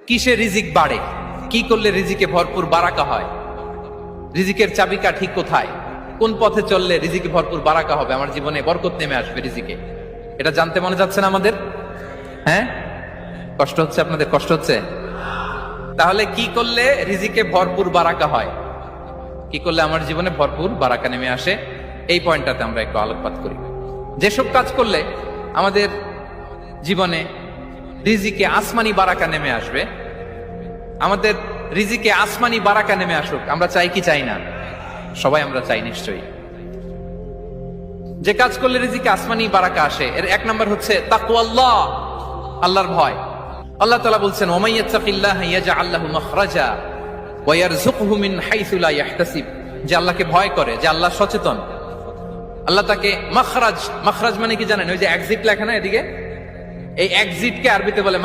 কিসে রিজিক বাড়ে, কি করলে রিজিকে ভরপুর বারাকা হয়, রিজিকের চাবিকা ঠিক কোথায়, কোন পথে চললে রিজিকে ভরপুর বারাকা হবে, আমার জীবনে বরকত নেমে আসবে রিজিকে, এটা জানতে মনে যাচ্ছে না আমাদের? হ্যাঁ, কষ্ট হচ্ছে আপনাদের? কষ্ট হচ্ছে? তাহলে কি করলে রিজিকে ভরপুর বারাকা হয়, কি করলে আমার জীবনে ভরপুর বারাকা নেমে আসে, এই পয়েন্টটাতে আমরা একটু আলোকপাত করি। যেসব কাজ করলে আমাদের জীবনে রিজিকে আসমানি বারাকা নেমে আসবে, আমাদের রিজিকে আসমানি বারাকা নেমে আসুক, আমরা চাই কি চাই না? সবাই আমরা চাই নিশ্চয়ই। যে কাজ করলে রিজিকে আসমানি বারাকা আসে, এর এক নম্বর হচ্ছে তাকওয়াল্লাহ, আল্লাহর ভয়। আল্লাহ তাআলা বলছেন, ওয়া মাইয়াত্তাকিল্লাহা ইয়াজআল লাহু মাখরাজা ওয়া ইয়ারযুকহু মিন হাইসু লা ইয়াহতাসিব। যে আল্লাহকে ভয় করে, যে আল্লাহ সচেতন, আল্লাহ তাকে মাখরাজ, মাখরাজ মানে কি জানেন? ওই যে এক্সিট লেখা না এদিকে, এই এক্সিটকে আরবিতে বলে